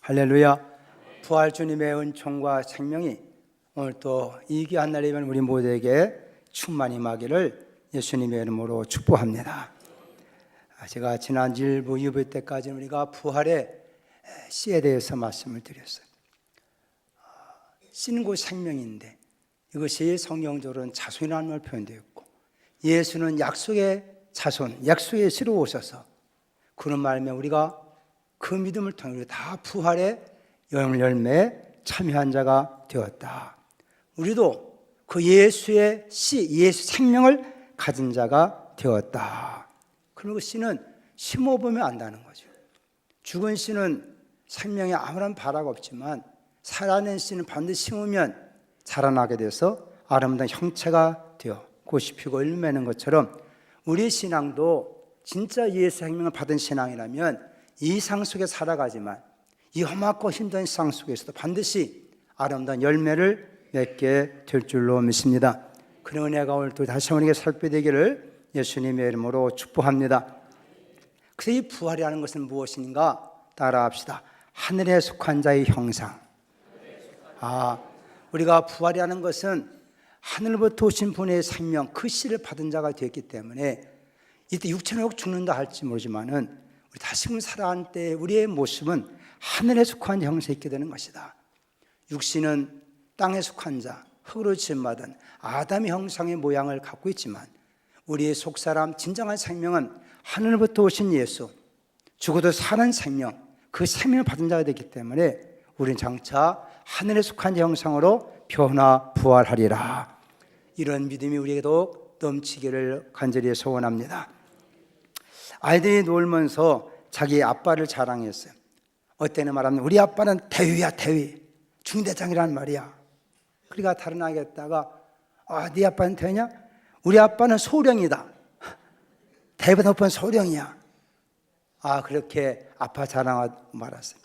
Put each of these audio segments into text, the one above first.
할렐루야. 부활 주님의 은총과 생명이 오늘 또 이 귀한 날이면 우리 모두에게 충만히 임하기를 예수님의 이름으로 축복합니다. 제가 지난 1부, 2부 때까지 우리가 부활의 씨에 대해서 말씀을 드렸어요. 씨는 곧 생명인데 이것이 성경적으로는 자손이라는 말 표현되어 있고, 예수는 약속의 자손, 약속의 씨로 오셔서 그런 말에 우리가 그 믿음을 통해 우리가 다 부활의 열매에 참여한 자가 되었다. 우리도 그 예수의 씨, 예수 생명을 가진 자가 되었다. 그리고 그 씨는 심어보면 안다는 거죠. 죽은 씨는 생명에 아무런 바라가 없지만 살아낸 씨는 반드시 심으면 자라나게 돼서 아름다운 형체가 되어 꽃이 피고 열매는 것처럼 우리 신앙도 진짜 예수 생명을 받은 신앙이라면 이 상 속에 살아가지만 이 험하고 힘든 상 속에서도 반드시 아름다운 열매를 맺게 될 줄로 믿습니다. 그런 은혜가 오늘 또 다시 한번 살펴야 되기를 예수님의 이름으로 축복합니다. 그래서 이 부활이라는 것은 무엇인가 따라합시다. 하늘에 속한 자의 형상. 우리가 부활이라는 것은 하늘부터 오신 분의 생명, 그 씨를 받은 자가 되었기 때문에 이때 육체는 죽는다 할지 모르지만은 우리 다시금 살아난 때 우리의 모습은 하늘에 속한 형상이 있게 되는 것이다. 육신은 땅에 속한 자, 흙으로 지음받은 아담의 형상의 모양을 갖고 있지만 우리의 속사람 진정한 생명은 하늘부터 오신 예수, 죽어도 사는 생명, 그 생명을 받은 자가 되기 때문에 우리는 장차 하늘에 속한 형상으로 변화 부활하리라. 이런 믿음이 우리에게도 넘치기를 간절히 소원합니다. 아이들이 놀면서 자기 아빠를 자랑했어요. 어때는 말하면 우리 아빠는 대위야, 대위, 중대장이란 말이야. 그러니까 다른 아이가 했다가 네 아빠는 대위냐? 우리 아빠는 소령이다. 대위보다 높은 소령이야. 그렇게 아빠 자랑하고 말았어요.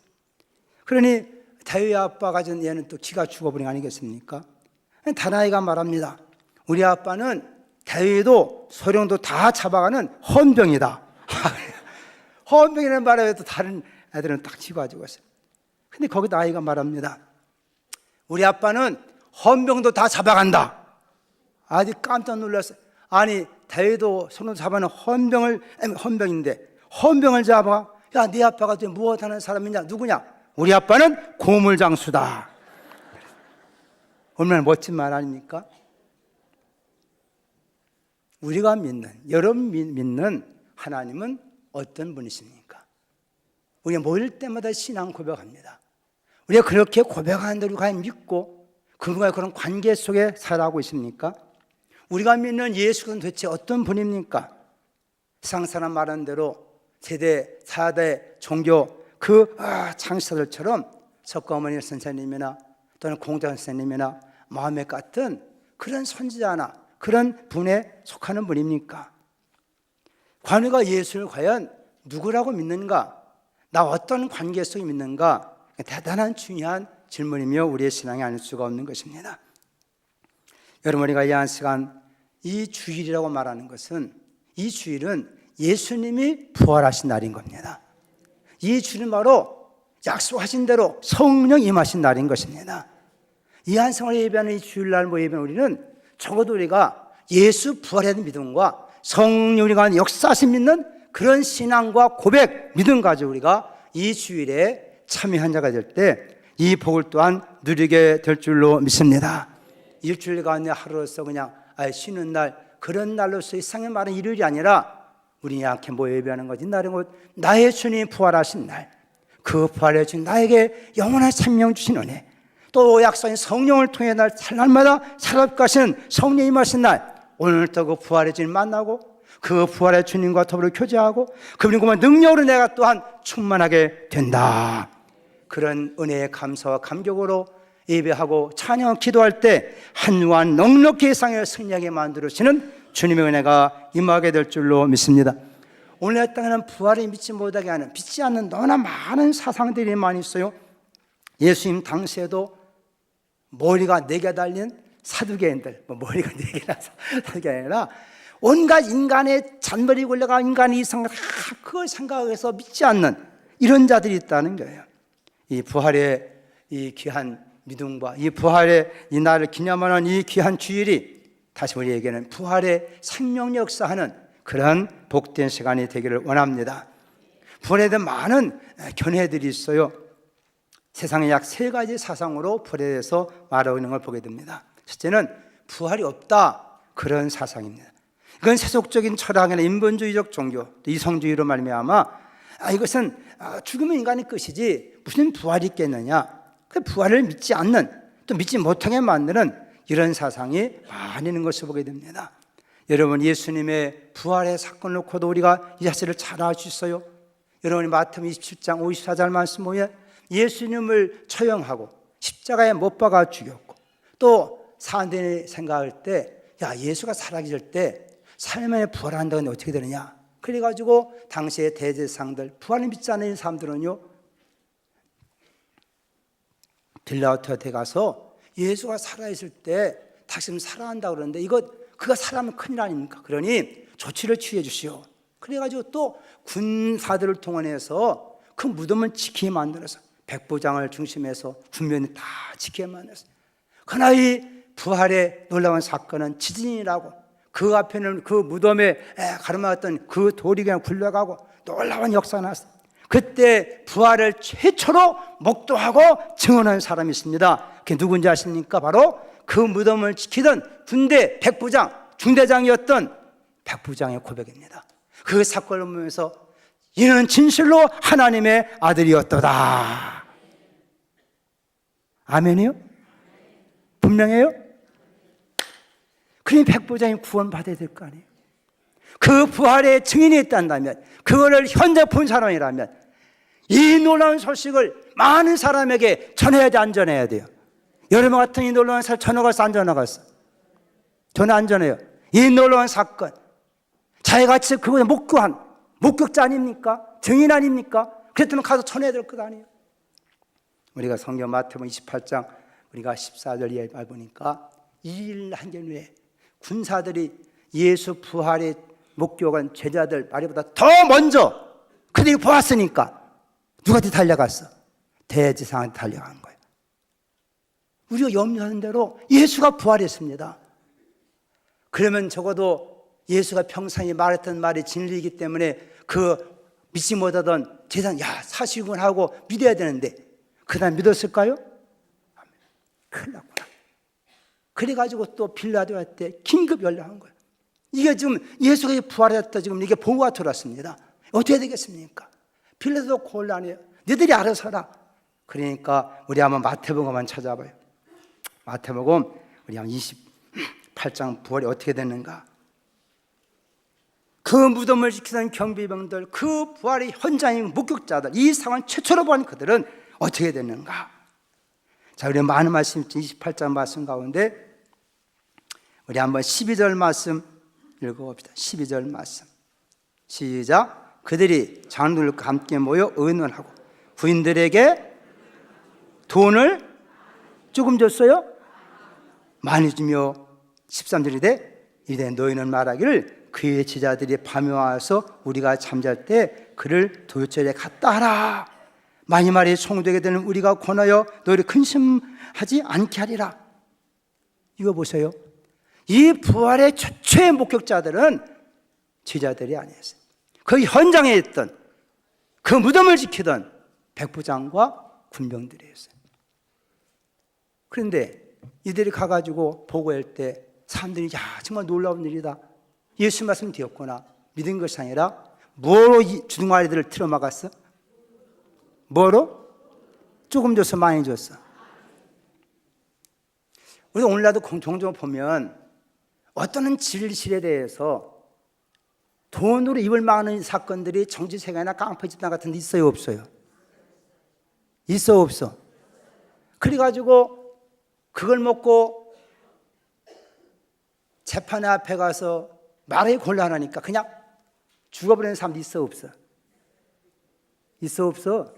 그러니 대위 아빠 가진 얘는 또 기가 죽어버린 거 아니겠습니까? 다른 아이가 말합니다. 우리 아빠는 대위도 소령도 다 잡아가는 헌병이다. 헌병이라는 말에 또 다른 애들은 딱 지어가지고 있어요. 근데 거기다 아이가 말합니다. 우리 아빠는 헌병도 다 잡아간다. 아주 깜짝 놀랐어요. 아니 대위도 손으로 잡아는 헌병인데 헌병을 잡아? 야, 네 아빠가 무엇하는 사람이냐? 누구냐? 우리 아빠는 고물장수다. 얼마나 멋진 말 아닙니까? 우리가 믿는, 여러분 믿는 하나님은 어떤 분이십니까? 우리가 모일 때마다 신앙 고백합니다. 우리가 그렇게 고백하는 대로 과연 믿고 그분과의 그런 관계 속에 살아가고 있습니까? 우리가 믿는 예수는 도대체 어떤 분입니까? 세상 사람 말하는 대로 세대, 4대 종교 그 창시자들처럼 석가모니 선생님이나 또는 공자 선생님이나 마음의 같은 그런 선지자나 그런 분에 속하는 분입니까? 우리가 예수를 과연 누구라고 믿는가? 나 어떤 관계 속에 믿는가? 대단한 중요한 질문이며 우리의 신앙이 아닐 수가 없는 것입니다. 여러분, 우리가 이 한 시간 이 주일이라고 말하는 것은 이 주일은 예수님이 부활하신 날인 겁니다. 이 주일은 바로 약속하신 대로 성령 임하신 날인 것입니다. 이 한 성을 예배하는 이 주일날 예배하는 우리는 적어도 우리가 예수 부활의 믿음과 성령이 관한 역사하신 믿는 그런 신앙과 고백, 믿음 가지고 우리가 이 주일에 참여한 자가 될 때 이 복을 또한 누리게 될 줄로 믿습니다. 일주일 가운데 하루로서 그냥 쉬는 날, 그런 날로서 세상에 말하는 일요일이 아니라 우리 이렇게 모여 예배하는 것이 날은 곧 나의 주님 부활하신 날, 그 부활해 주신 나에게 영원한 생명 주신 은혜, 또 약속인 성령을 통해 날마다 살아가게 하시는 성령이 임하신 날, 오늘부터 그 부활의 주님 만나고 그 부활의 주님과 더불어 교제하고 그분과 능력으로 내가 또한 충만하게 된다. 그런 은혜의 감사와 감격으로 예배하고 찬양 기도할 때 한유한 넉넉히 세상을 승리하게 만들어주시는 주님의 은혜가 임하게 될 줄로 믿습니다. 오늘 땅에는 부활을 믿지 못하게 하는, 믿지 않는 너무나 많은 사상들이 많이 있어요. 예수님 당시에도 머리가 4개 달린 사두개인들, 머리가 4개라서 사두개 아니라 온갖 인간의 잔머리 굴려가 인간의 이상을 다 그걸 생각해서 믿지 않는 이런 자들이 있다는 거예요. 이 부활의 이 귀한 믿음과 이 부활의 이 날을 기념하는 이 귀한 주일이 다시 우리에게는 부활의 생명 역사하는 그런 복된 시간이 되기를 원합니다. 부활에 대한 많은 견해들이 있어요. 세상에 약 3가지 사상으로 부활에 대해서 말하고 있는 걸 보게 됩니다. 첫째는 부활이 없다, 그런 사상입니다. 이건 세속적인 철학이나 인본주의적 종교, 이성주의로 말미암아 이것은 죽으면 인간의 끝이지 무슨 부활이 있겠느냐, 그 부활을 믿지 않는, 또 믿지 못하게 만드는 이런 사상이 많이 있는 것을 보게 됩니다. 여러분, 예수님의 부활의 사건을 놓고도 우리가 이 사실을 잘 알 수 있어요. 여러분이 마태복음 27장 54절 말씀 보면 예수님을 처형하고 십자가에 못 박아 죽였고, 또 사람들이 생각할 때 예수가 살아계실 때 삶에 부활한다는데 어떻게 되느냐, 그래가지고 당시의 대제사장들, 부활을 믿지 않는 사람들은요, 빌라토한테 가서 예수가 살아있을 때 다시 살아난다 그러는데 그가 살아면 큰일 아닙니까? 그러니 조치를 취해 주시오. 그래가지고 또 군사들을 동원해서 그 무덤을 지키게 만들어서 백부장을 중심해서 군면이 다 지키게 만들었어요. 그러나 이 부활의 놀라운 사건은 지진이라고, 그 앞에는 그 무덤에 가르마했던 그 돌이 그냥 굴러가고 놀라운 역사가 나왔어요. 그때 부활을 최초로 목도하고 증언한 사람이 있습니다. 그게 누군지 아십니까? 바로 그 무덤을 지키던 군대 백부장, 중대장이었던 백부장의 고백입니다. 그 사건을 보면서 이는 진실로 하나님의 아들이었도다. 아멘이요? 분명해요? 그러니 백부장이 구원받아야 될 거 아니에요. 그 부활의 증인이 있다면, 그거를 현재 본 사람이라면 이 놀라운 소식을 많은 사람에게 전해야지, 안 전해야 돼요? 여러분 같은 이 놀라운 사실 전해갔어, 안 전해갔어? 저는 안 전해요. 이 놀라운 사건, 자기같이 그거에 목격자 아닙니까? 증인 아닙니까? 그랬다면 가서 전해야 될 것 아니에요? 우리가 성경 마태복음 28장 우리가 14절 이하에 보니까 2일 한절 후에 군사들이 예수 부활의 목격한 제자들 말보다 더 먼저 그들이 보았으니까 누구한테 달려갔어? 대제사장한테 달려간 거예요. 우리가 염려하는 대로 예수가 부활했습니다. 그러면 적어도 예수가 평상시 말했던 말이 진리이기 때문에 그 믿지 못하던 제사장, 사실군 하고 믿어야 되는데 그 다음 믿었을까요? 큰일 났구나. 그래가지고 또 빌라도한테 긴급 연락한 거예요. 이게 지금 예수가 부활했다, 지금 이게 보고가 들어왔습니다. 어떻게 되겠습니까? 빌라도도 곤란해요. 너희들이 알아서 하라. 그러니까 우리 한번 마태복음만 찾아봐요. 마태복음 우리 한 28장 부활이 어떻게 됐는가. 그 무덤을 지키던 경비병들, 그 부활의 현장인 목격자들, 이 상황 최초로 본 그들은 어떻게 됐는가. 자, 우리 많은 말씀, 28장 말씀 가운데 우리 한번 12절 말씀 읽어봅시다. 12절 말씀 시작. 그들이 장로들과 함께 모여 의논하고 부인들에게 돈을 조금 줬어요? 많이 주며 13절이되 이래 너희는 말하기를 그의 제자들이 밤에 와서 우리가 잠잘 때 그를 도요절에 갔다 하라. 많이 말해 송되게 되는 우리가 권하여 너희를 근심하지 않게 하리라. 이거 보세요. 이 부활의 최초의 목격자들은 제자들이 아니었어요. 그 현장에 있던, 그 무덤을 지키던 백부장과 군병들이었어요. 그런데 이들이 가가지고 보고할 때 사람들이 정말 놀라운 일이다, 예수 말씀 되었구나, 믿은 것이 아니라 뭐로 이 주둥아리들을 틀어막았어? 뭐로? 조금 줘서 많이 줬어. 우리 오늘날도 종종 보면 어떤 진실에 대해서 돈으로 입을 막는 사건들이 정치세계나 깡패 집단 같은 데 있어요, 없어요? 있어, 없어? 그래가지고 그걸 먹고 재판에 앞에 가서 말하기 곤란하니까 그냥 죽어버리는 사람도 있어, 없어? 있어, 없어?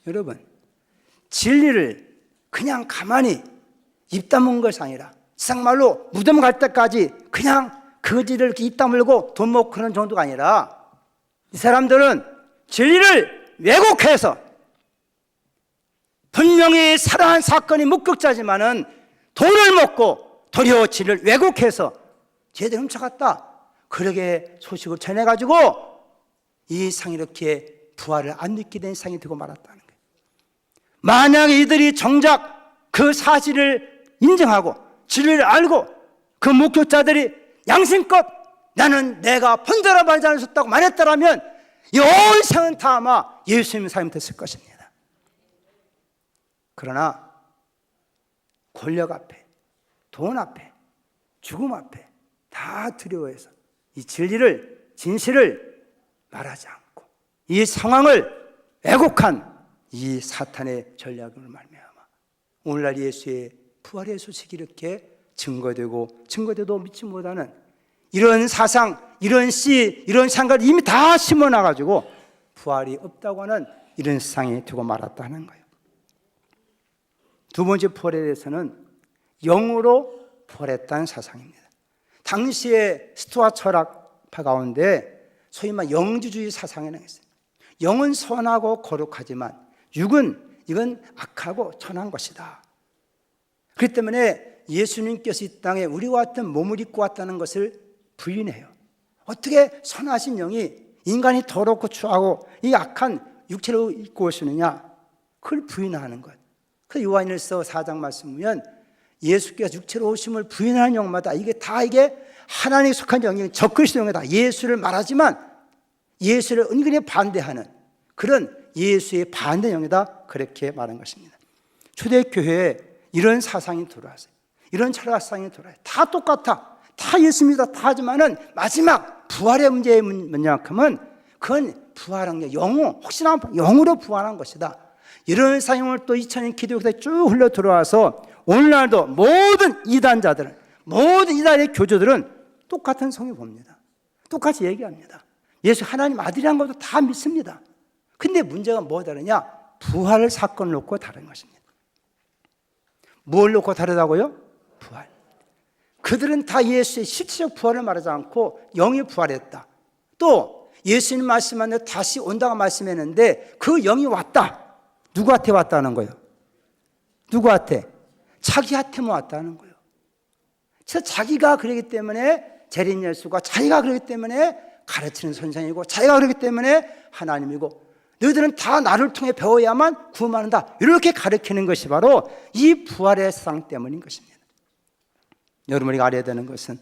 여러분, 진리를 그냥 가만히 입 다문 것이 아니라 세상말로 무덤 갈 때까지 그냥 거지를 입 다물고 돈 먹고 그런 정도가 아니라 이 사람들은 진리를 왜곡해서 분명히 살아난 사건이 목격자지만은 돈을 먹고 도리어 진리를 왜곡해서 제대로 훔쳐갔다. 그러게 소식을 전해가지고 이 상이 이렇게 부활을 안 믿게 된 상이 되고 말았다는 거예요. 만약 이들이 정작 그 사실을 인정하고 진리를 알고 그 목격자들이 양심껏 나는 내가 번대로 말지 않았다고 말했더라면 이 온 세상은 다 아마 예수님의 삶이 됐을 것입니다. 그러나 권력 앞에, 돈 앞에, 죽음 앞에 다 두려워해서 이 진리를, 진실을 말하지 않고 이 상황을 왜곡한 이 사탄의 전략으로 말미암아 오늘날 예수의 부활의 소식이 이렇게 증거되도 믿지 못하는 이런 사상, 이런 씨, 이런 상가를 이미 다 심어놔가지고 부활이 없다고 하는 이런 세상이 되고 말았다는 거예요. 두 번째 부활에 대해서는 영으로 부활했다는 사상입니다. 당시의 스토아 철학파 가운데 소위 말 영주주의 사상이 나있어요. 영은 선하고 거룩하지만 육은 이건 악하고 천한 것이다. 그렇기 때문에 예수님께서 이 땅에 우리와 같은 몸을 입고 왔다는 것을 부인해요. 어떻게 선하신 영이 인간이 더럽고 추하고 이 악한 육체를 입고 오시느냐? 그걸 부인하는 것. 그 요한일서 4장 말씀 보면 예수께서 육체로 오심을 부인하는 영마다 이게 하나님에 속한 영이 적그리스도 영이다. 예수를 말하지만 예수를 은근히 반대하는 그런 예수의 반대 영이다. 그렇게 말한 것입니다. 초대교회에 이런 사상이 들어왔어요. 이런 철학상이 들어와요. 다 똑같아. 다 예수입니다. 다 하지만은 마지막 부활의 문제의 문제만큼은 그건 부활한 게 혹시나 영으로 부활한 것이다. 이런 사용을 또 2000년 기독교에 쭉 흘러 들어와서 오늘날도 모든 이단자들은, 모든 이단의 교주들은 똑같은 성경 봅니다. 똑같이 얘기합니다. 예수 하나님 아들이란 것도 다 믿습니다. 근데 문제가 뭐가 다르냐? 부활을 사건을 놓고 다른 것입니다. 뭘 놓고 다르다고요? 부활. 그들은 다 예수의 실체적 부활을 말하지 않고 영이 부활했다. 또 예수님 말씀하는데 다시 온다고 말씀했는데 그 영이 왔다. 누구한테 왔다는 거예요? 누구한테? 자기한테만 왔다는 거예요. 그래서 자기가 그러기 때문에 재림 예수가, 자기가 그러기 때문에 가르치는 선생이고, 자기가 그러기 때문에 하나님이고, 너희들은 다 나를 통해 배워야만 구원받는다. 이렇게 가르치는 것이 바로 이 부활의 세상 때문인 것입니다. 여러분, 우리가 알아야 되는 것은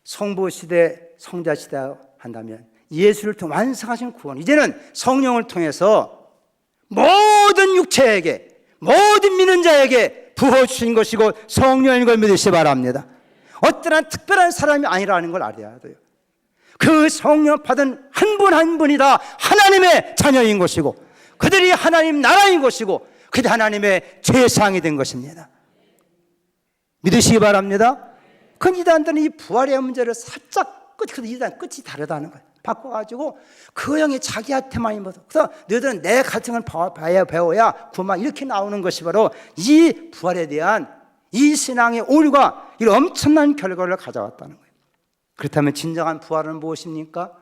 성부시대, 성자시대 한다면 예수를 통해 완성하신 구원, 이제는 성령을 통해서 모든 육체에게, 모든 믿는 자에게 부어주신 것이고 성령인 걸 믿으시기 바랍니다. 어떠한 특별한 사람이 아니라는 걸 알아야 돼요. 그 성령 받은 한 분 한 분이 다 하나님의 자녀인 것이고 그들이 하나님 나라인 것이고 그들이 하나님의 제사장이 된 것입니다. 믿으시기 바랍니다. 그 이단들은 이 부활의 문제를 살짝 이단 끝이 다르다는 거예요. 바꿔가지고 그 영이 자기한테만 입어서, 그래서 너희들은 내 가정을 배워야 구만, 이렇게 나오는 것이 바로 이 부활에 대한 이 신앙의 오류가 이런 엄청난 결과를 가져왔다는 거예요. 그렇다면 진정한 부활은 무엇입니까?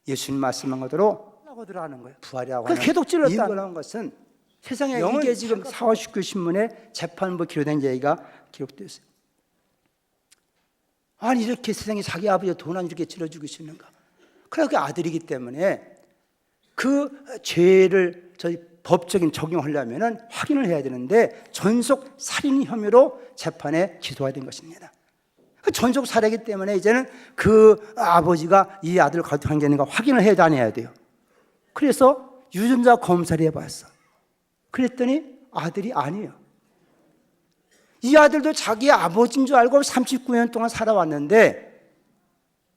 예수님 말씀한 것대로 하는 거예요. 부활이라고 하는 이유라는 것은 세상에 이게 지금 4월 19일 신문에 재판부 기록된 얘기가 기록되었어요. 아니 이렇게 세상에 자기 아버지가 돈 안 주게 찔러주고 있는가? 그래 그 아들이기 때문에 그 죄를 저희 법적인 적용하려면 확인을 해야 되는데 전속 살인 혐의로 재판에 기소가 된 것입니다. 그 전속 살해이기 때문에 이제는 그 아버지가 이 아들을 가득한 게 있는가 확인을 해야 다녀야 돼요. 그래서 유전자 검사를 해봤어. 그랬더니 아들이 아니에요. 이 아들도 자기 아버지인 줄 알고 39년 동안 살아왔는데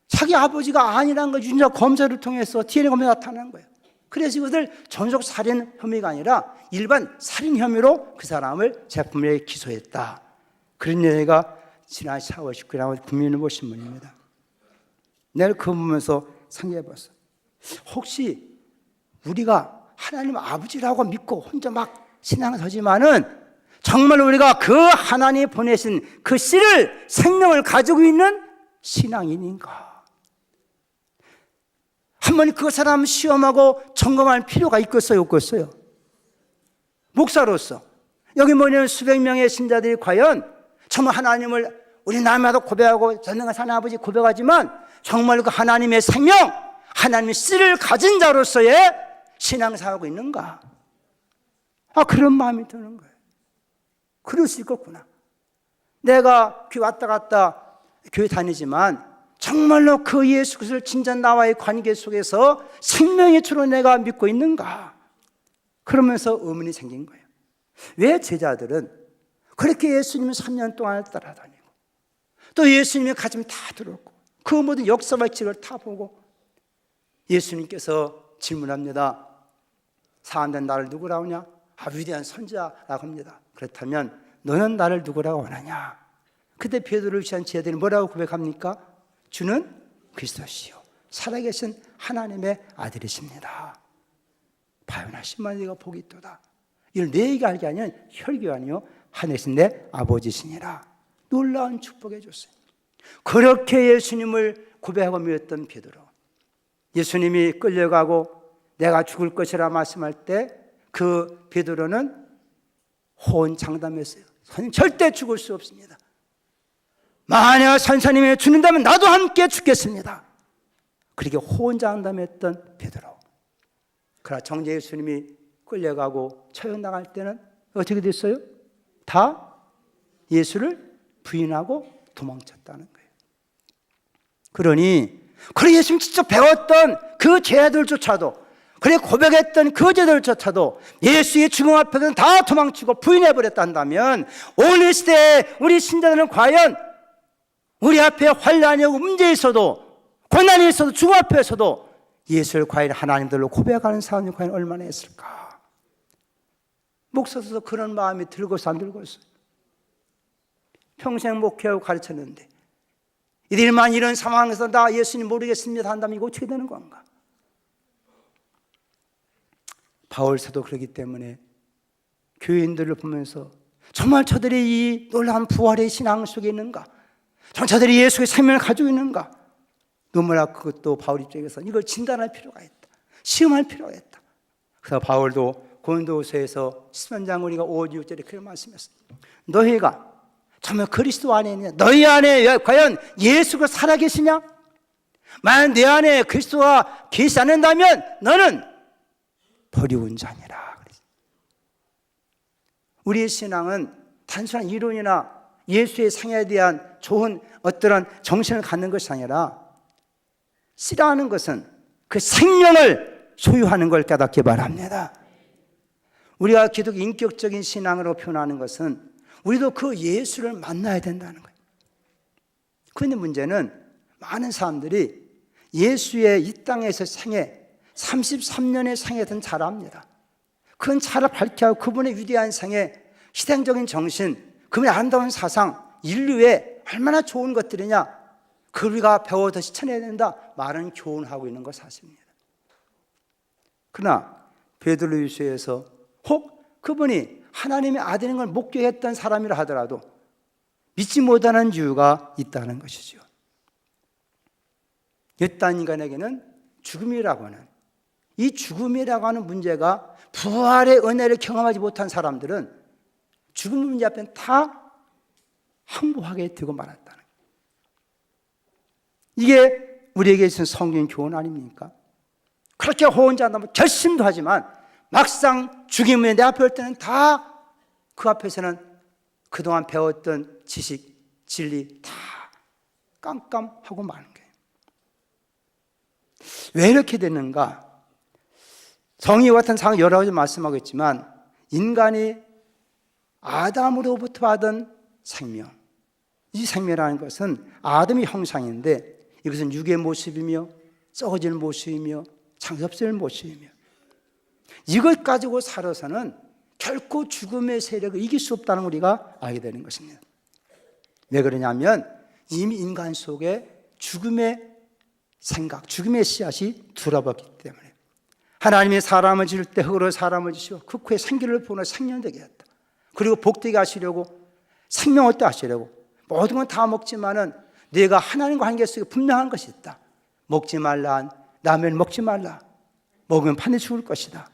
자기 아버지가 아니라는 걸 유전자 검사를 통해서 DNA 검사가 나타난 거예요. 그래서 이것을 전속 살인 혐의가 아니라 일반 살인 혐의로 그 사람을 재판부에 기소했다. 그런 얘기가 지난 4월 19일 나온 국민일보 신문입니다. 내가 그거 보면서 상기해봤어. 혹시 우리가 하나님 아버지라고 믿고 혼자 막 신앙을 하지만은 정말 우리가 그 하나님이 보내신 그 씨를, 생명을 가지고 있는 신앙인인가? 한 번이 그 사람 시험하고 점검할 필요가 있겠어요, 없겠어요? 목사로서 여기 모이는 수백 명의 신자들이 과연 정말 하나님을 우리 날마다 고백하고 전능한 하나님 아버지 고백하지만 정말 그 하나님의 생명, 하나님의 씨를 가진 자로서의 신앙사하고 있는가? 그런 마음이 드는 거예요. 그럴 수 있겠구나. 내가 교회 왔다 갔다 교회 다니지만 정말로 그 예수 그리스도를 진짜 나와의 관계 속에서 생명의 주로 내가 믿고 있는가? 그러면서 의문이 생긴 거예요. 왜 제자들은 그렇게 예수님을 3년 동안 따라다니고 또 예수님의 가짐 다 들었고 그 모든 역사와 지를 다 보고 예수님께서 질문합니다. 사람들은 나를 누구라고 하냐? 위대한 선지자라고 합니다. 그렇다면 너는 나를 누구라고 원하냐? 그때 베드로를 위한 제자들이 뭐라고 고백합니까? 주는 그리스도시요 살아계신 하나님의 아들이십니다. 바요나시만 네가 복이 있도다. 이걸 내가 알게 아니면 혈기가 아니요 하늘이신 내 아버지시니라. 놀라운 축복해 줬어요. 그렇게 예수님을 고백하고 믿었던 베드로, 예수님이 끌려가고 내가 죽을 것이라 말씀할 때 그 베드로는 호언장담했어요. 선생님 절대 죽을 수 없습니다. 만약 선생님이 죽는다면 나도 함께 죽겠습니다. 그렇게 호언장담했던 베드로. 그러나 정작 예수님이 끌려가고 처형 나갈 때는 어떻게 됐어요? 다 예수를 부인하고 도망쳤다는 거예요. 그러니 그래 예수님 직접 배웠던 그 제자들조차도, 그래 고백했던 그 제자들조차도 예수의 죽음 앞에서는 다 도망치고 부인해버렸다 한다면 오늘 시대에 우리 신자들은 과연 우리 앞에 환난이 오고 문제 있어도 고난이 있어도 죽음 앞에서도 예수를 과연 하나님들로 고백하는 사람이 과연 얼마나 있을까? 목사로서 그런 마음이 들고서 안 들고서 평생 목회하고 가르쳤는데 이들만 이런 상황에서 나 예수님 모르겠습니다 한다면 이거 어떻게 되는 건가? 바울사도 그러기 때문에 교인들을 보면서 정말 저들이 이 놀라운 부활의 신앙 속에 있는가? 정말 저들이 예수의 생명을 가지고 있는가? 너무나 그것도 바울 입장에서 이걸 진단할 필요가 있다. 시험할 필요가 있다. 그래서 바울도 고린도후서에서 10장 우리가 5, 6절에 그런 말씀이었습니다. 너희가 정말 그리스도 안에 있느냐? 너희 안에 과연 예수가 살아계시냐? 만약 내 안에 그리스도가 계시지 않는다면 너는 버리운 자니라. 우리의 신앙은 단순한 이론이나 예수의 생애에 대한 좋은 어떠한 정신을 갖는 것이 아니라 씨라는 것은 그 생명을 소유하는 걸 깨닫기 바랍니다. 우리가 기독교 인격적인 신앙으로 표현하는 것은 우리도 그 예수를 만나야 된다는 거예요. 그런데 문제는 많은 사람들이 예수의 이 땅에서 생애 33년의 생애든 잘 압니다. 그 차를 밝혀하고 그분의 위대한 생애, 희생적인 정신, 그분의 아름다운 사상, 인류에 얼마나 좋은 것들이냐, 그 우리가 배워서 실천해야 된다 말은 교훈하고 있는 것 사실입니다. 그러나 베드로후서에서 혹 그분이 하나님의 아들인 걸 목격했던 사람이라 하더라도 믿지 못하는 이유가 있다는 것이죠. 일단 인간에게는 죽음이라고 하는, 이 죽음이라고 하는 문제가 부활의 은혜를 경험하지 못한 사람들은 죽음 문제 앞에는 다 항복하게 되고 말았다는 거예요. 이게 우리에게 있는 성경 교훈 아닙니까? 그렇게 호언장담하고 결심도 하지만 막상 죽임이 내 앞에 올 때는 다 그 앞에서는 그동안 배웠던 지식, 진리 다 깜깜하고 마는 거예요. 왜 이렇게 되는가? 정의와 같은 상황 여러 가지 말씀하겠지만 인간이 아담으로부터 받은 생명, 이 생명이라는 것은 아담의 형상인데 이것은 육의 모습이며 썩어지는 모습이며 창섭될 모습이며 이것 가지고 살아서는 결코 죽음의 세력을 이길 수 없다는 걸 우리가 알게 되는 것입니다. 왜 그러냐면 이미 인간 속에 죽음의 생각, 죽음의 씨앗이 들어봤기 때문에 하나님이 사람을 지을 때 흙으로 사람을 지시고 그 후에 생기를 보내 생명되게 했다. 그리고 복되게 하시려고 생명 얻게 하시려고 모든 건 다 먹지만은 네가 하나님과 관계 속에 분명한 것이 있다. 먹지 말라, 라면 먹지 말라. 먹으면 판에 죽을 것이다.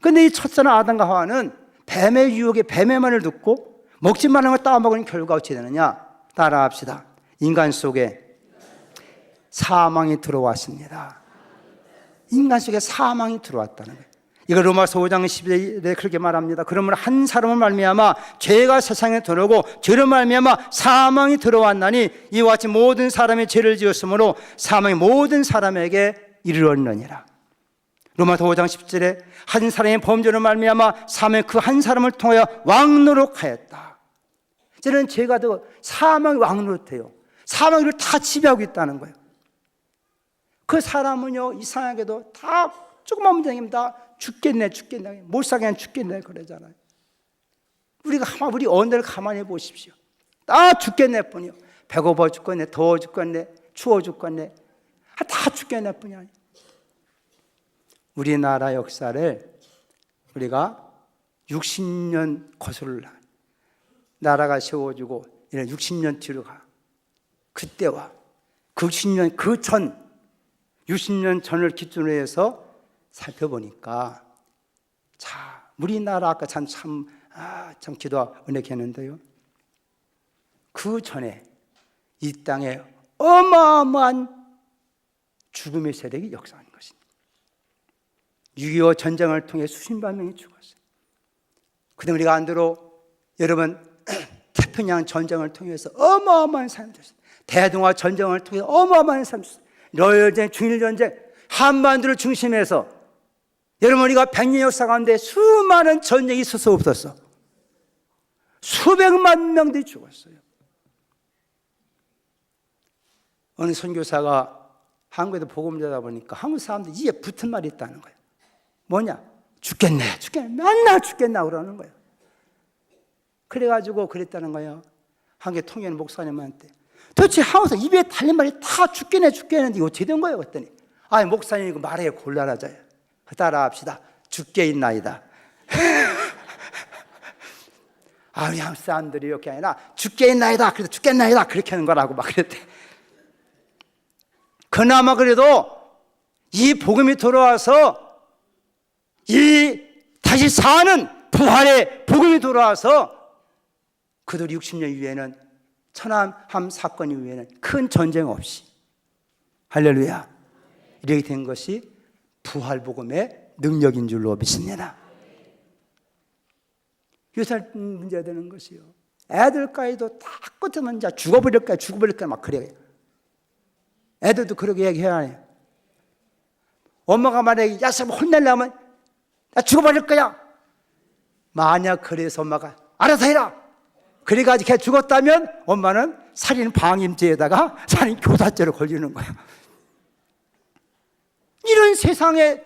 그런데 이 첫사람 아담과 하와는 뱀의 유혹에 뱀의 말을 듣고 먹지 말라는 걸 따먹으니 결과가 어찌 되느냐? 따라합시다. 인간 속에 사망이 들어왔습니다. 인간 속에 사망이 들어왔다는 거예요. 이거 로마서 5장 12절에 그렇게 말합니다. 그러므로 한 사람을 말미암아 죄가 세상에 들어오고 죄로 말미암아 사망이 들어왔나니 이와 같이 모든 사람이 죄를 지었으므로 사망이 모든 사람에게 이르렀느니라. 로마서 5장 10절에 한 사람의 범죄로 말미암아 사망이 그 한 사람을 통하여 왕노릇하였다. 이제는 죄가 더 사망이 왕노릇해요. 사망이 우리를 다 지배하고 있다는 거예요. 그 사람은요, 이상하게도 다 조그만 문제면 다 죽겠네 못 살게 죽겠네 그러잖아요. 우리 어른들 가만히 보십시오. 다 죽겠네 뿐이요. 배고파 죽겠네, 더워 죽겠네, 추워 죽겠네, 다 죽겠네 뿐이 아니에요. 우리나라 역사를 우리가 60년 거슬러 나라가 세워지고 이런 60년 뒤로 가. 그때와 그 60년 그 전 60년 전을 기준으로 해서 살펴보니까 자, 우리나라 아까 참 기도와 은혜했는데요. 그 전에 이 땅에 어마어마한 죽음의 세력이 역사한 것입니다. 6.25 전쟁을 통해 수십만 명이 죽었어요. 그다음에 우리가 안대로 여러분 태평양 전쟁을 통해서 어마어마한 사람이 됐어요. 대동아 전쟁을 통해 어마어마한 사람이 됐어요. 러일전쟁, 중일전쟁, 한반도를 중심해서 여러분 우리가 100년 역사 가운데 수많은 전쟁이 있어서 없었어. 수백만 명들이 죽었어요. 어느 선교사가 한국에도 복음 전하다 보니까 한국 사람들이 이에 붙은 말이 있다는 거예요. 뭐냐? 죽겠네 맨날 죽겠나 그러는 거예요. 그래가지고 그랬다는 거예요. 한국의 통일 목사님한테 도대체 한국에서 입에 달린 말이 다 죽겠네 했는데 이거 어떻게 된 거예요? 그랬더니 목사님 이거 말해요 곤란하자요. 따라합시다. 죽게있나이다. 우리 한국 사람들이 이렇게 아니라 죽게있나이다. 그래서 죽겠나이다 그렇게 하는 거라고 막 그랬대. 그나마 그래도 이 복음이 돌아와서 이 다시 사는 부활의 복음이 돌아와서 그들 60년 이후에는 천안함 사건 이후에는 큰 전쟁 없이 할렐루야 이렇게 된 것이 부활 복음의 능력인 줄로 믿습니다. 요새 문제가 되는 것이요. 애들까지도 다 끝에만 이제 죽어버릴까 막 그래요. 애들도 그렇게 얘기해야 해요. 엄마가 만약에 야생 혼내려면 나 죽어버릴 거야. 만약 그래서 엄마가 알아서 해라. 그래가지고 걔 죽었다면 엄마는 살인 방임죄에다가 살인 교사죄로 걸리는 거예요. 이런 세상에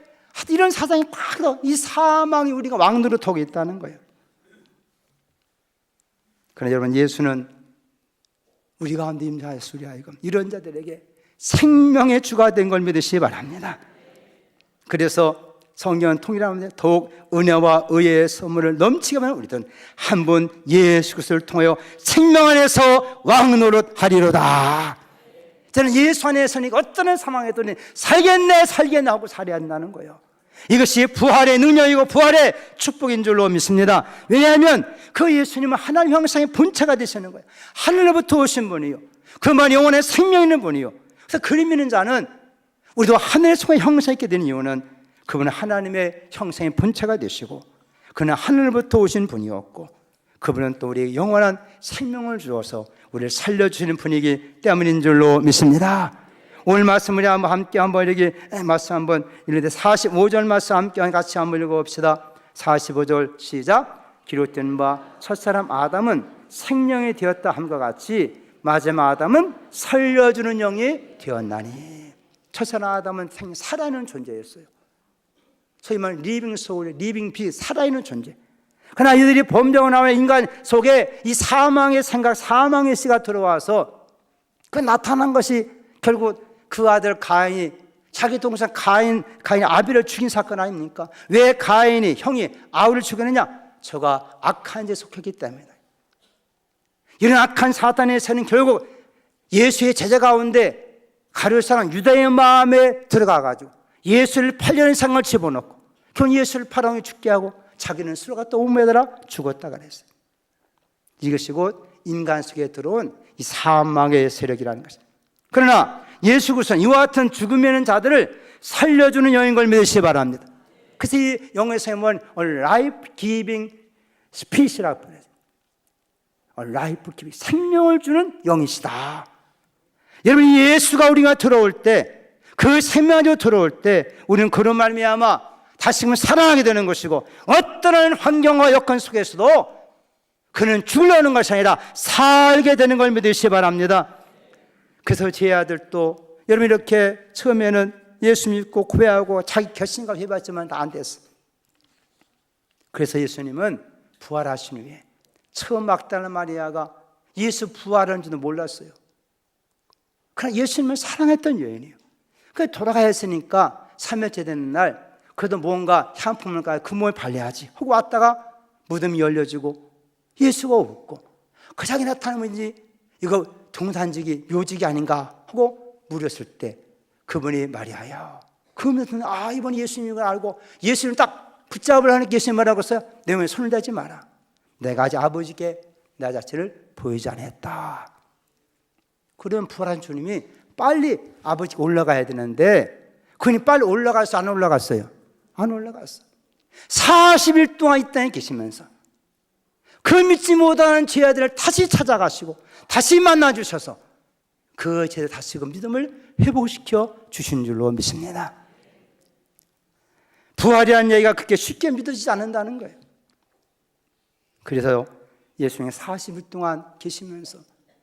이런 사상이 꽉 이 사망이 우리가 왕노릇하고 있다는 거예요. 그러나 여러분 예수는 우리 가운데 임하였으리 하여금 이런 자들에게 생명의 주가 된 걸 믿으시기 바랍니다. 그래서 성경은 통일하면 더욱 은혜와 의의 선물을 넘치게 하면 우리들은 한 분 예수 그리스도를 통하여 생명 안에서 왕노릇하리로다. 저는 예수 안에서니까 어떤 상황에도 살겠네 하고 살아야 한다는 거예요. 이것이 부활의 능력이고 부활의 축복인 줄로 믿습니다. 왜냐하면 그 예수님은 하나님 형상의 본체가 되시는 거예요. 하늘로부터 오신 분이요 그만 영혼에 생명 있는 분이요. 그래서 그림 있는 자는 우리도 하늘의 속에 형상 있게 되는 이유는 그분은 하나님의 형상의 본체가 되시고 그는 하늘부터 오신 분이었고 그분은 또 우리에게 영원한 생명을 주어서 우리를 살려주시는 분이기 때문인 줄로 믿습니다. 오늘 말씀을 함께 한번 이렇게 말씀 한번 읽는데 45절 말씀 함께 같이 한번 읽어봅시다. 45절 시작. 기록된 바 첫사람 아담은 생명이 되었다 함과 같이 마지막 아담은 살려주는 영이 되었나니. 첫사람 아담은 살아있는 존재였어요. 소위 말하는 리빙 소울, 리빙 비, 살아있는 존재. 그러나 이들이 범죄하고 나면 인간 속에 이 사망의 생각, 사망의 씨가 들어와서 그 나타난 것이 결국 그 아들 가인이 자기 동생 가인이 아벨을 죽인 사건 아닙니까? 왜 가인이 형이 아벨을 죽였느냐? 저가 악한 죄에 속했기 때문에. 이런 악한 사탄의 세는 결국 예수의 제자 가운데 가룟 사람 유다의 마음에 들어가가지고 예수를 8년의 상을 집어넣고 결국 예수를 팔아오니 죽게 하고 자기는 스스로가 또 오매더라 죽었다 그랬어요. 이것이 곧 인간 속에 들어온 이 사망의 세력이라는 것입니다. 그러나 예수 그리스도는 이와 같은 죽음에 있는 자들을 살려주는 영인 걸 믿으시기 바랍니다. 그래서 이 영어의 성경은 life giving spirit이라고 불러요. life giving, 생명을 주는 영이시다. 여러분, 예수가 우리가 들어올 때, 그 생명으로 들어올 때 우리는 그런 말미암아 다시금 살아나게 되는 것이고, 어떠한 환경과 여건 속에서도 그는 죽으려는 것이 아니라 살게 되는 걸 믿으시기 바랍니다. 그래서 제 아들도 여러분 이렇게 처음에는 예수 믿고 고백하고 자기 결심과 해봤지만 다 안 됐어. 그래서 예수님은 부활하신 후에 처음 막달라 마리아가 예수 부활한지도 몰랐어요. 그러나 예수님을 사랑했던 여인이에요. 그래서 돌아가야 했으니까 3일째 되는 날 그래도 뭔가 향품을 가야 그 몸을 발려야지 하고 왔다가 무덤이 열려지고 예수가 없고 그 자기 나타나면지 이거 동산직이 묘직이 아닌가 하고 물었을 때 그분이 마리아야. 그러면서 이번에 예수님인 걸 알고 예수님 딱 붙잡으려 하는 예수님 뭐라고 했어요? 내 몸에 손을 대지 마라. 내가 아직 아버지께 나 자체를 보이지 않았다. 그런 부활한 주님이 빨리 아버지가 올라가야 되는데 그분이 빨리 올라가서 안 올라갔어요? 안 올라갔어. 40일 동안 이 땅에 계시면서 그 믿지 못하는 제 아들을 다시 찾아가시고 다시 만나주셔서 그 제자 다시 그 믿음을 회복시켜 주신 줄로 믿습니다. 부활이라는 얘기가 그렇게 쉽게 믿어지지 않는다는 거예요. 그래서 예수님이 40일 동안 계시면서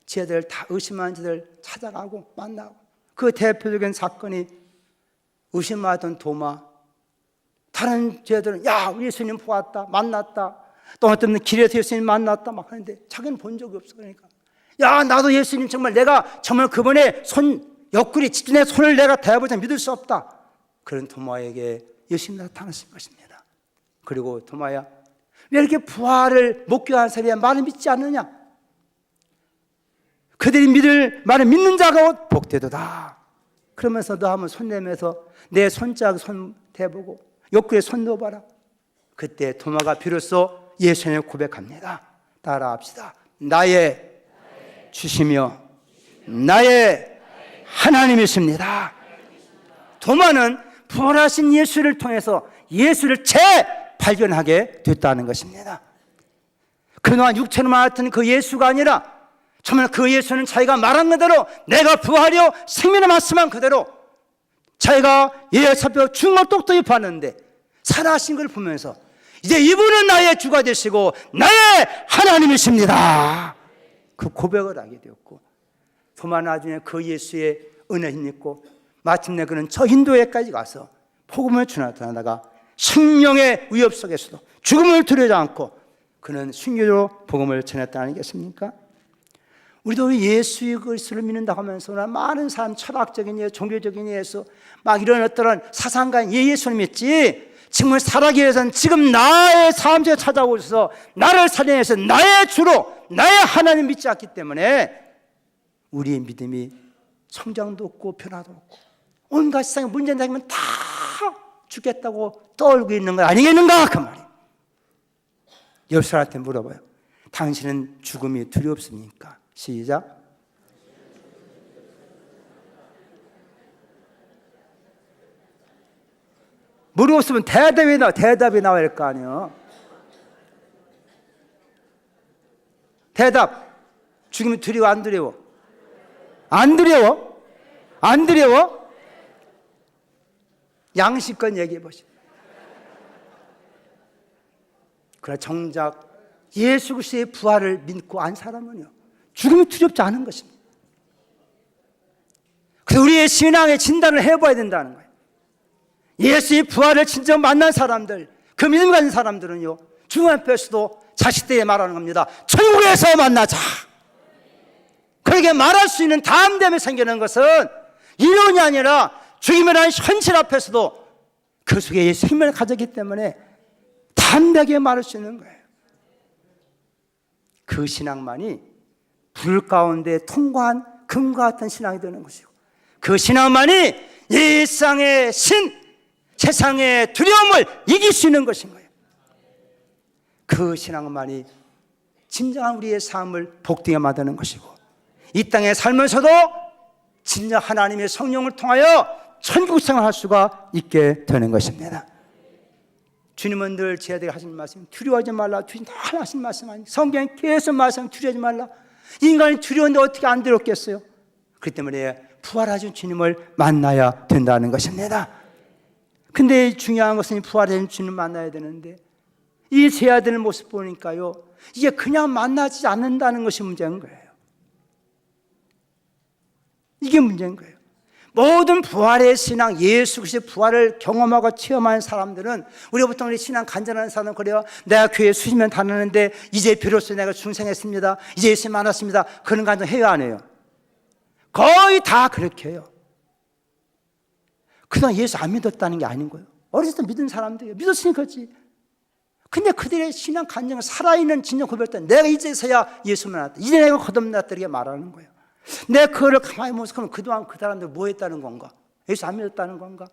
제자들 다 의심하는 제자들 찾아가고 만나고 그 대표적인 사건이 의심하던 도마, 다른 제자들은 야 예수님 보았다 만났다, 또 어떤 길에서 예수님 만났다 막 하는데 자기는 본 적이 없어. 그러니까 야 나도 예수님 정말 내가 정말 그분의 손 옆구리 내 손을 내가 대보자 믿을 수 없다. 그런 도마에게 예수님 나타나신 것입니다. 그리고 도마야 왜 이렇게 부활을 목격한 사람이 말을 믿지 않느냐? 그들이 믿을 말을 믿는 자가 복되도다. 그러면서 너 한번 손 내면서 내 손자국 손 대보고 옆구리에 손 넣어봐라. 그때 도마가 비로소 예수님을 고백합니다. 따라합시다. 나의 주시며 나의 하나님이십니다. 도마는 부활하신 예수를 통해서 예수를 재발견하게 됐다는 것입니다. 그동안 육체로 말했던 그 예수가 아니라 정말 그 예수는 자기가 말한 그대로 내가 부활이요 생명의 말씀한 그대로 자기가 예수앞에 죽은 걸 똑똑히 봤는데 살아하신 걸 보면서 이제 이분은 나의 주가 되시고 나의 하나님이십니다. 그 고백을 하게 되었고 도마 나중에 그 예수의 은혜를 믿고 마침내 그는 저 인도에까지 가서 복음을 전하다가 생명의 위협 속에서도 죽음을 두려워하지 않고 그는 순교로 복음을 전했다 아니겠습니까? 우리도 예수 그리스도를 믿는다고 하면서 많은 사람 철학적인 예수, 종교적인 예수 막 이런 어떤 사상가인 예수를 믿지 정말 살아가기 위해서는 지금 나의 삶 속에 찾아오셔서 나를 살려내서 나의 주로 나의 하나님 믿지 않기 때문에 우리의 믿음이 성장도 없고 변화도 없고 온갖 세상에 문제 생기면 다 죽겠다고 떨고 있는 거 아니겠는가 그 말이에요. 옆 사람한테 물어봐요. 당신은 죽음이 두렵습니까? 시작. 물어봤으면 대답이 나와야 할 거 아니에요. 대답. 죽음이 두려워 안 두려워? 안 두려워? 안 두려워? 양심껏 얘기해 보시오. 그러나 정작 예수 그리스도의 부활을 믿고 안 사람은요 죽음이 두렵지 않은 것입니다. 그래서 우리의 신앙의 진단을 해봐야 된다는 거예요. 예수의 부활을 진짜 만난 사람들, 그 믿음 가진 사람들은요 죽음 앞에서도 자식들에게 말하는 겁니다. 천국에서 만나자. 그렇게 말할 수 있는 담대함이 생기는 것은 이론이 아니라 죽음이라는 현실 앞에서도 그 속에 생명을 가졌기 때문에 담대하게 말할 수 있는 거예요. 그 신앙만이 불 가운데 통과한 금과 같은 신앙이 되는 것이고 그 신앙만이 이 세상의 두려움을 이길 수 있는 것인 거예요. 그 신앙만이 진정한 우리의 삶을 복되게 만드는 것이고, 이 땅에 살면서도 진정 하나님의 성령을 통하여 천국 생활할 수가 있게 되는 것입니다. 주님은 늘 제자들에게 하신 말씀, 두려워하지 말라. 주님 늘 하신 말씀 아니, 성경에 계속 말씀, 두려워하지 말라. 인간이 두려운데 어떻게 안 두렵겠어요? 그렇기 때문에 부활하신 주님을 만나야 된다는 것입니다. 근데 중요한 것은 부활하신 주님을 만나야 되는데, 이 제자들의 모습 보니까요, 이게 그냥 만나지 않는다는 것이 문제인 거예요. 이게 문제인 거예요. 모든 부활의 신앙, 예수 그리스도의 부활을 경험하고 체험한 사람들은, 우리가 보통 우리 신앙 간절한 사람은 그래요. 내가 교회 수십 년 다녔는데 이제 비로소 내가 중생했습니다. 이제 예수 만났습니다. 그런 간증 해요, 안 해요? 거의 다 그렇게 해요. 그동안 예수 안 믿었다는 게 아닌 거예요. 어렸을 때 믿은 사람들이에요. 믿었으니까 그렇지. 근데 그들의 신앙 간증은 살아있는 진정 고백할 때, 내가 이제서야 예수 만났다, 이제 내가 거듭났다, 이렇게 말하는 거예요. 내 그거를 가만히 보면서, 그럼 그동안 그 사람들 뭐 했다는 건가? 예수 안 믿었다는 건가?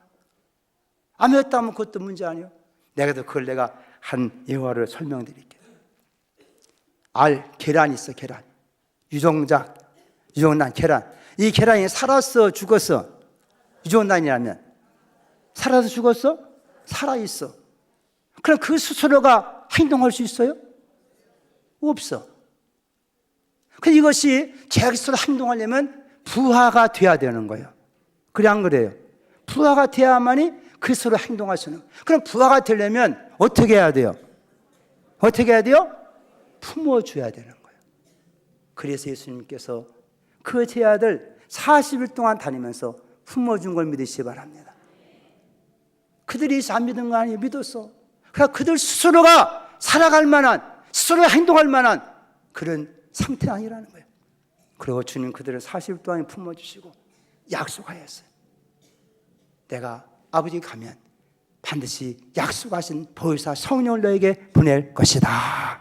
안 믿었다면 그것도 문제 아니에요. 그걸 내가 한 예화를 설명드릴게요. 계란이 있어, 계란. 유종난 계란. 이 계란이 살았어, 죽었어? 유종난이라면 살아서 죽었어? 살아있어. 그럼 그 스스로가 행동할 수 있어요? 없어. 근데 이것이 자기 스스로 행동하려면 부하가 돼야 되는 거예요. 그래, 안 그래요? 부하가 돼야만이 그 스스로 행동할 수 있는 거예요. 그럼 부하가 되려면 어떻게 해야 돼요? 어떻게 해야 돼요? 품어줘야 되는 거예요. 그래서 예수님께서 그 제자들 40일 동안 다니면서 품어준 걸 믿으시기 바랍니다. 그들이 안 믿은 거 아니에요? 믿었어. 그러니까 그들 스스로가 살아갈 만한, 스스로 행동할 만한 그런 상태가 아니라는 거예요. 그리고 주님 그들을 40일 동안 품어주시고 약속하였어요. 내가 아버지 가면 반드시 약속하신 보혜사 성령을 너에게 보낼 것이다.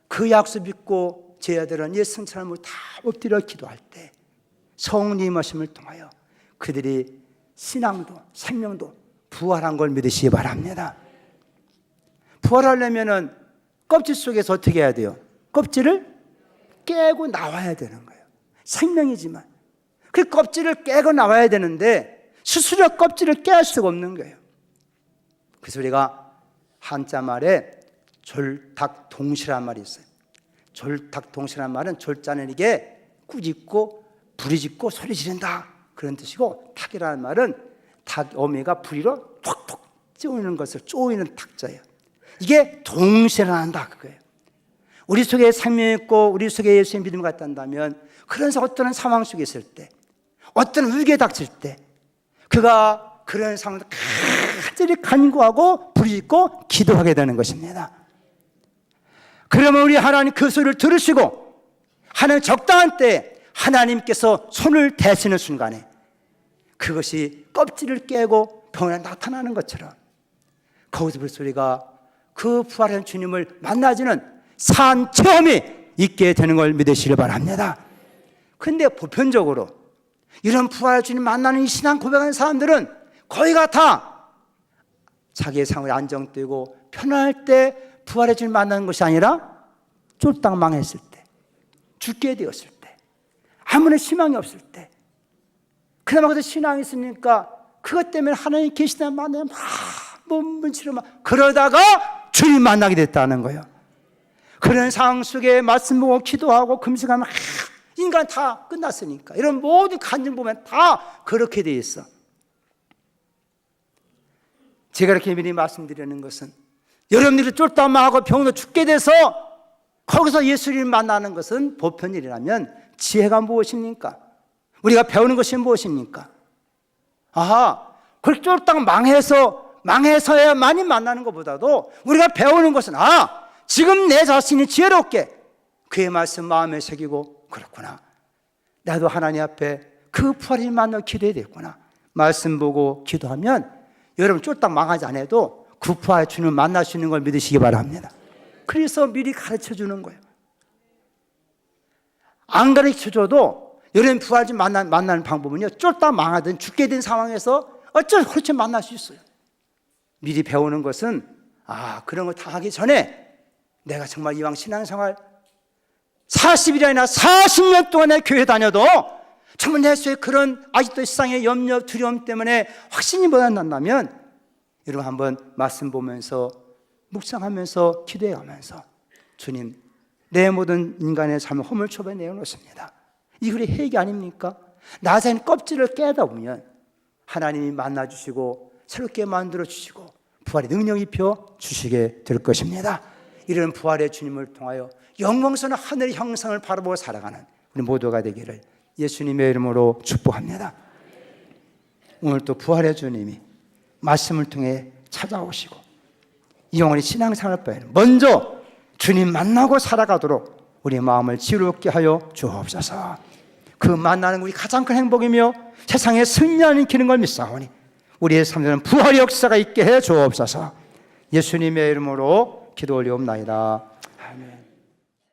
그 약속 믿고 제자들은 옛 성찬을 다 엎드려 기도할 때 성령의 말씀을 통하여 그들이 신앙도 생명도 부활한 걸 믿으시기 바랍니다. 부활하려면은 껍질 속에서 어떻게 해야 돼요? 껍질을 깨고 나와야 되는 거예요. 생명이지만 그 껍질을 깨고 나와야 되는데 스스로 껍질을 깰 수가 없는 거예요. 그래서 우리가 한자 말에 졸닭동시란 말이 있어요. 졸닭동시란 말은 졸자는 이게 꾸짖고 부리짖고 소리 지른다, 그런 뜻이고, 닭이라는 말은 닭 어미가 부리로 톡톡 쪼이는 것을 쪼이는 닭자예요. 이게 동시라한다, 그거예요. 우리 속에 생명이 있고 우리 속에 예수의 믿음을 갖다 한다면, 그런 어떤 상황 속에 있을 때, 어떤 위기에 닥칠 때 그가 그런 상황을 간절히 간구하고 부르짖고 기도하게 되는 것입니다. 그러면 우리 하나님 그 소리를 들으시고 하나님 적당한 때에 하나님께서 손을 대시는 순간에 그것이 껍질을 깨고 병에 나타나는 것처럼, 거기서 우리가 그 부활한 주님을 만나지는 산 체험이 있게 되는 걸 믿으시길 바랍니다. 근데 보편적으로 이런 부활한 주님 만나는 이 신앙 고백하는 사람들은 거의가 다 자기의 삶을 안정되고 편안할 때 부활의 주님 만나는 것이 아니라 쫄딱 망했을 때, 죽게 되었을 때, 아무런 희망이 없을 때, 그나마 그래도 신앙이 있으니까 그것 때문에 하나님 계시다 만나면 막 몸부림치러 막 그러다가 주님 만나게 됐다는 거예요. 그런 상황 속에 말씀 보고 기도하고 금식하면 인간 다 끝났으니까, 이런 모든 간증 보면 다 그렇게 돼 있어. 제가 이렇게 미리 말씀드리는 것은, 여러분들이 쫄딱 망하고 병으로 죽게 돼서 거기서 예수를 만나는 것은 보편일이라면 지혜가 무엇입니까? 우리가 배우는 것이 무엇입니까? 그렇게 쫄딱 망해서야 많이 만나는 것보다도 우리가 배우는 것은, 지금 내 자신이 지혜롭게 그의 말씀 마음에 새기고, 그렇구나, 나도 하나님 앞에 그 부활을 만나 기도해야 되겠구나, 말씀 보고 기도하면 여러분 쫄딱 망하지 않아도 그 부활의 주님을 만날 수 있는 걸 믿으시기 바랍니다. 그래서 미리 가르쳐 주는 거예요. 안 가르쳐 줘도 여러분 부활을 만나는 방법은요, 쫄딱 망하든 죽게 된 상황에서 어쩔 그렇게 만날 수 있어요. 미리 배우는 것은 그런 거 다 하기 전에 내가 정말 이왕 신앙생활 40일이나 40년 동안에 교회 다녀도 정말 내 속에 그런 아직도 세상의 염려, 두려움 때문에 확신이 못 난다면 여러분 한번 말씀 보면서 묵상하면서 기도해 가면서 주님, 내 모든 인간의 삶을 허물초에 내어놓습니다. 이 글이 회개 아닙니까? 나 자신 껍질을 깨다 보면 하나님이 만나주시고 새롭게 만들어주시고 부활의 능력 입혀 주시게 될 것입니다. 이런 부활의 주님을 통하여 영광스러운 하늘의 형상을 바라보고 살아가는 우리 모두가 되기를 예수님의 이름으로 축복합니다. 오늘 또 부활의 주님이 말씀을 통해 찾아오시고 영원히 신앙생활을 먼저 주님 만나고 살아가도록 우리 마음을 지혜롭게 하여 주옵소서. 그 만나는 우리 가장 큰 행복이며 세상에 승리하는 길인 걸 믿사오니 우리의 삶에는 부활의 역사가 있게 해 주옵소서. 예수님의 이름으로 기도 올리옵나이다. 아멘.